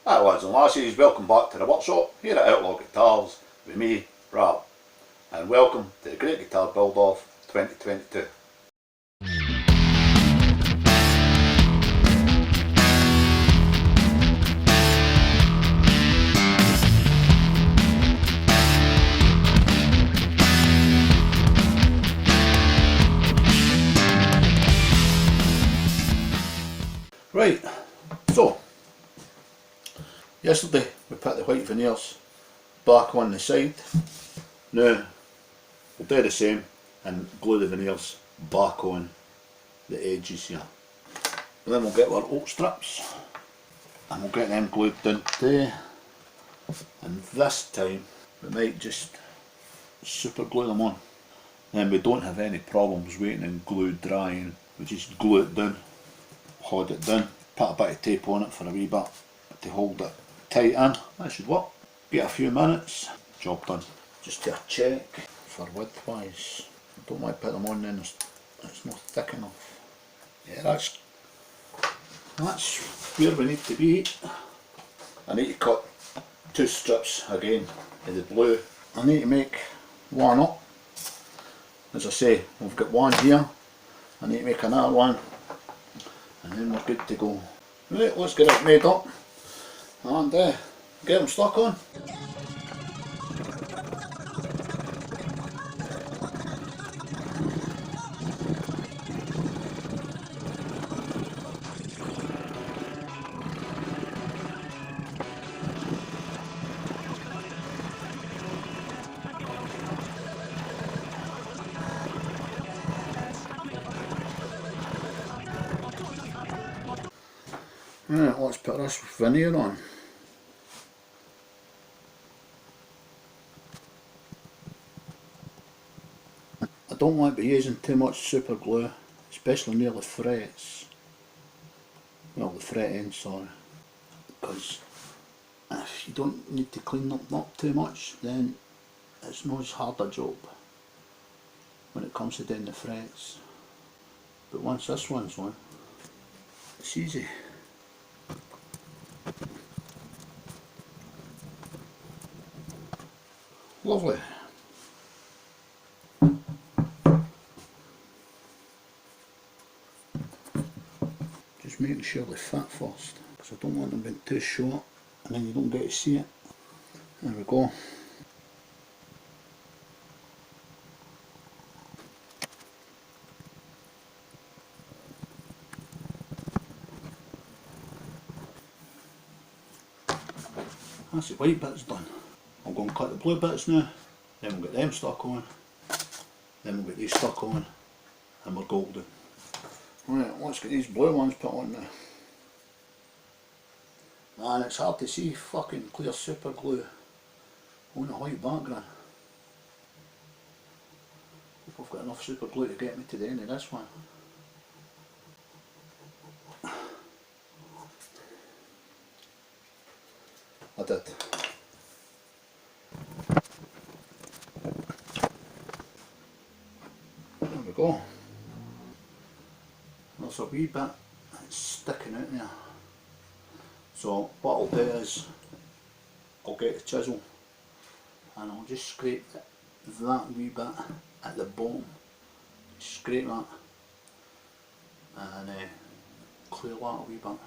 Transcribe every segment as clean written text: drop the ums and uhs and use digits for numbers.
Hi lads and lassies, welcome back to the workshop here at Outlaw Guitars with me, Rab, and welcome to the Great Guitar Build Off 2022. Right, so yesterday we put the white veneers back on the side. Now we'll do the same and glue the veneers back on the edges here. And then we'll get our oak strips and we'll get them glued down there. And this time we might just super glue them on. Then we don't have any problems waiting and glue drying. We just glue it down, hold it down, put a bit of tape on it for a wee bit to hold it tight in. That should work. Get a few minutes, job done. Just do a check for width wise. I don't want to put them on then it's not thick enough. Yeah, that's where we need to be. I need to cut 2 strips again of the blue. I need to make one up. As I say, we've got one here. I need to make another one and then we're good to go. Right, let's get it made up and get them stuck on. Right, let's put this veneer on. I don't want to be using too much super glue, especially near the frets. Well, the fret end, sorry. Because if you don't need to clean them up too much, then it's not as hard a job when it comes to doing the frets. But once this one's on, it's easy. Lovely. Just making sure they fit first, because I don't want them being too short and then you don't get to see it. There we go. That's the white bits done. I'm going to cut the blue bits now, then we'll get them stuck on, then we'll get these stuck on, and we're golden. Right, let's get these blue ones put on now. Man, it's hard to see fucking clear super glue on a white background. Hope I've got enough super glue to get me to the end of this one. I did. There we go. There's a wee bit that's sticking out there. So what I'll do is I'll get the chisel and I'll just scrape that wee bit at the bottom. Scrape that and clear that a wee bit.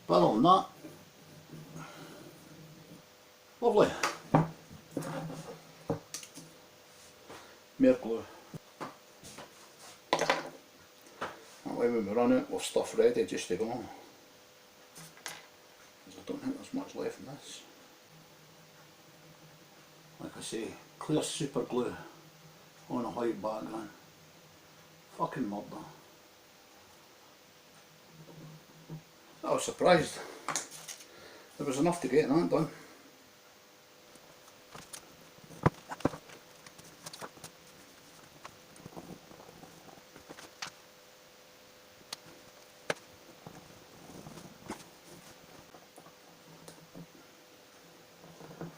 But other than that, lovely. More glue. That way when we run out we've stuff ready just to go. Because I don't think there's much left in this. Like I say, clear super glue on a white background. Fucking murder. I was surprised. There was enough to get that done.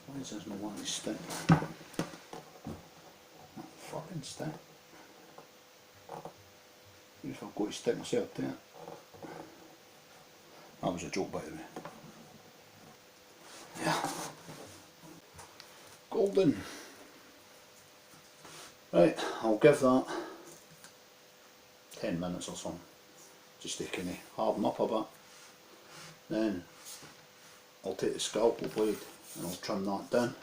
Why is this not wanting to stick? That fucking stick. If I've got to stick myself to it. That was a joke by the way. Yeah. Golden. Right, I'll give that 10 minutes or so, just to kind of harden up a bit. Then I'll take the scalpel blade and I'll trim that down.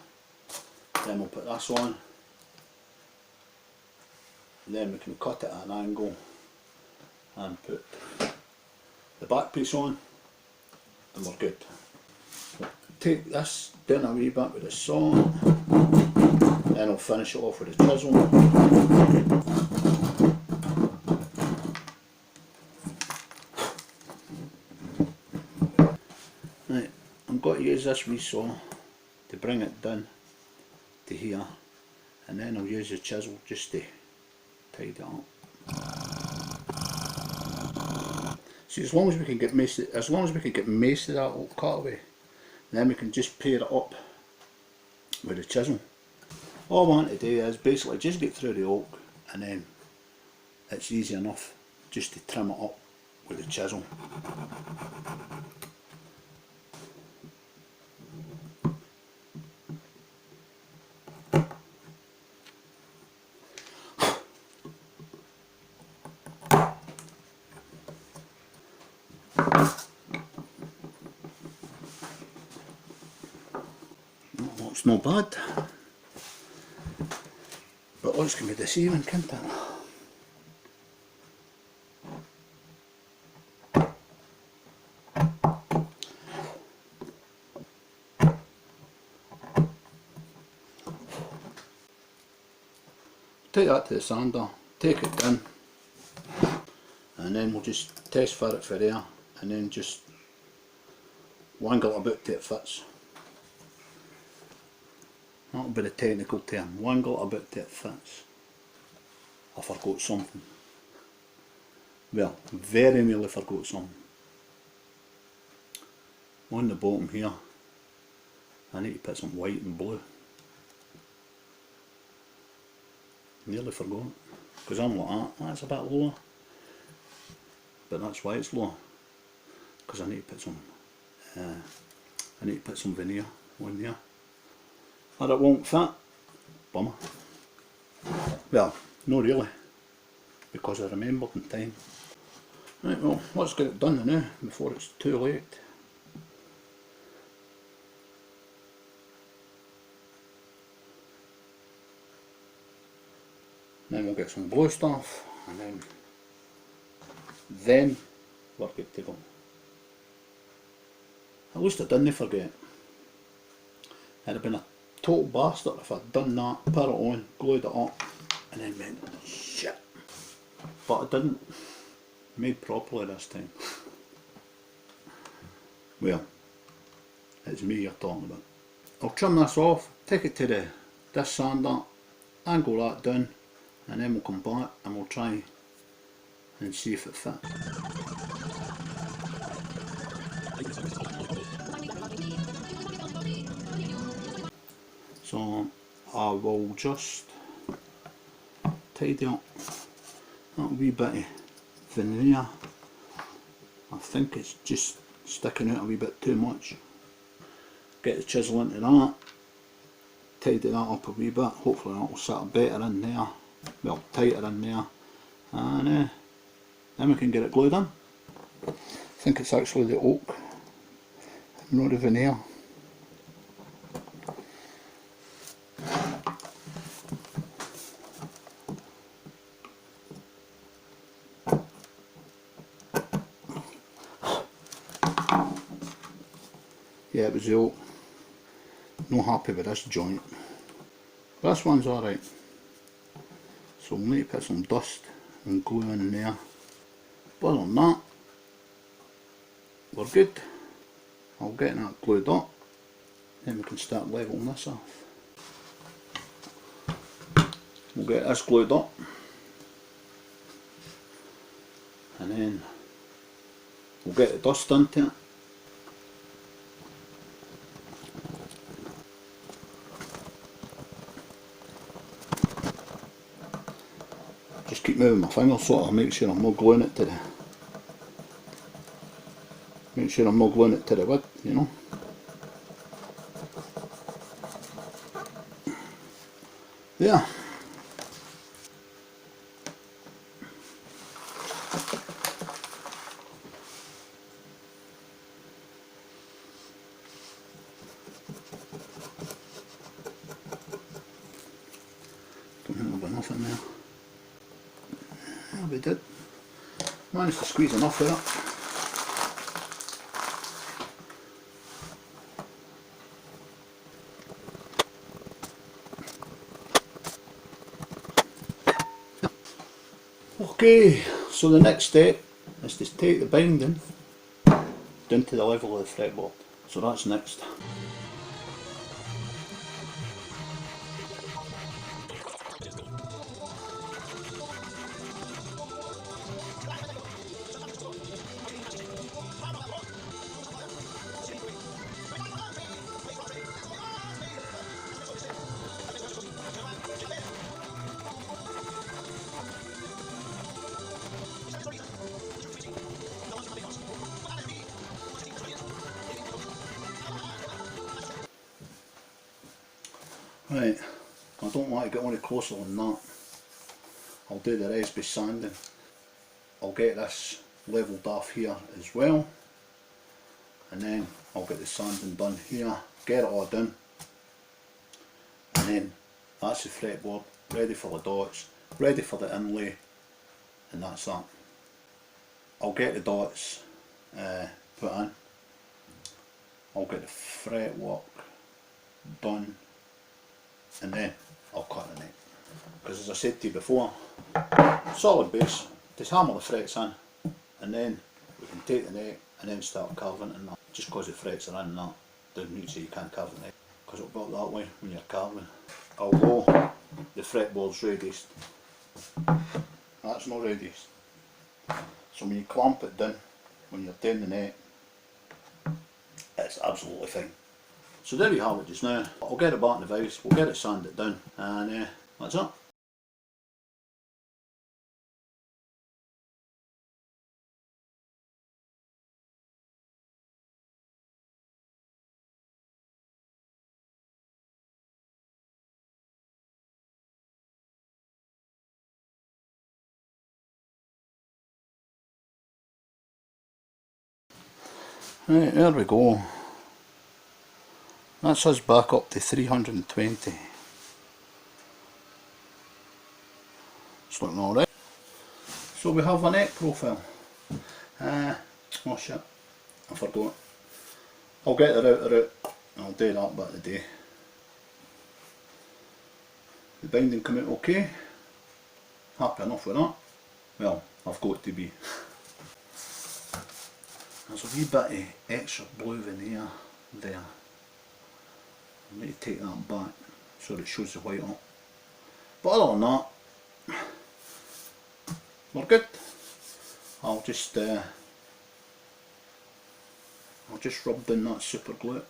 Then we'll put this on. Then we can cut it at an angle and put the back piece on, and we're good. Take this down a wee bit with the saw, then I'll finish it off with the chisel. Right, I'm going to use this wee saw to bring it down to here, and then I'll use the chisel just to tidy it up. See, as long as we can get most of that oak cut away, then we can just pair it up with the chisel. All I want to do is basically just get through the oak, and then it's easy enough just to trim it up with the chisel. It's not bad, but looks can be deceiving, can't it? Take that to the sander, take it down, and then we'll just test for it for air, and then just wangle it about till it fits. That'll be the technical term, wangle it about till it fits. I forgot something. Well, very nearly forgot something. On the bottom here, I need to put some white and blue. Nearly forgot, because I'm like that, that's a bit lower. But that's why it's low, because I need to put some veneer on there. Or it won't fit. Bummer. Well, not really, because I remembered in time. Right, well, let's get it done now before it's too late. Then we'll get some blue stuff, and then we're good to go. At least I didn't forget. It'd have been a total bastard if I'd done that, put it on, glued it up, and then went, shit. But I didn't. Made properly this time. Well, it's me you're talking about. I'll trim this off, take it to this sander, angle that down, and then we'll come back and we'll try and see if it fits. So I will just tidy up that wee bit of veneer. I think it's just sticking out a wee bit too much. Get the chisel into that, tidy that up a wee bit, hopefully that will sit better in there, well, tighter in there, and then we can get it glued in. I think it's actually the oak, not the veneer. Yeah, it was the oak. Not happy with this joint. This one's alright. So we'll need to put some dust and glue in there. But other than that, we're good. I'll get that glued up. Then we can start leveling this off. We'll get this glued up. And then we'll get the dust into it. Just keep moving my fingers sort of make sure I'm not gluing it to the wood, you know. There. Don't think there'll be nothing there. Yeah, we did. Managed to squeeze enough there. Okay, so the next step is to take the binding down to the level of the fretboard. So that's next. Right, I don't want to get any closer than that. I'll do the rest by sanding. I'll get this levelled off here as well, and then I'll get the sanding done here, get it all done, and then that's the fretboard ready for the dots, ready for the inlay, and that's that. I'll get the dots put in, I'll get the fretwork done, and then I'll cut the neck. Because as I said to you before, solid base, just hammer the frets in, and then we can take the neck and then start carving it in that. Just because the frets are in that doesn't mean so you can't carve the neck, because it'll be that way when you're carving. Although the fretboard's readiest, that's not readiest. So when you clamp it down, when you're doing the neck, it's absolutely fine. So there we have it just now. I'll get it back in the vise, we'll get it sanded down, and that's it. Right, there we go. That's us back up to 320. It's looking alright. So we have a neck profile. Oh shit, I forgot. I'll get the router out and I'll do that bit of the day. The binding come out okay. Happy enough with that. Well, I've got to be. There's a wee bit of extra blue veneer there. I need to take that back so it shows the white up. But other than that, we're good. I'll just rub down that super glue.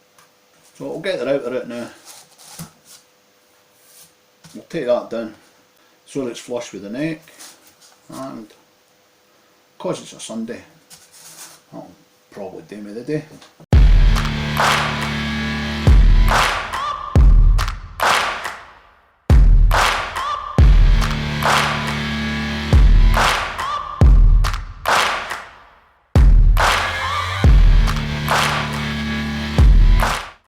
So I'll get the router out now. We'll take that down so that it's flush with the neck, and because it's a Sunday, that'll probably do me the day.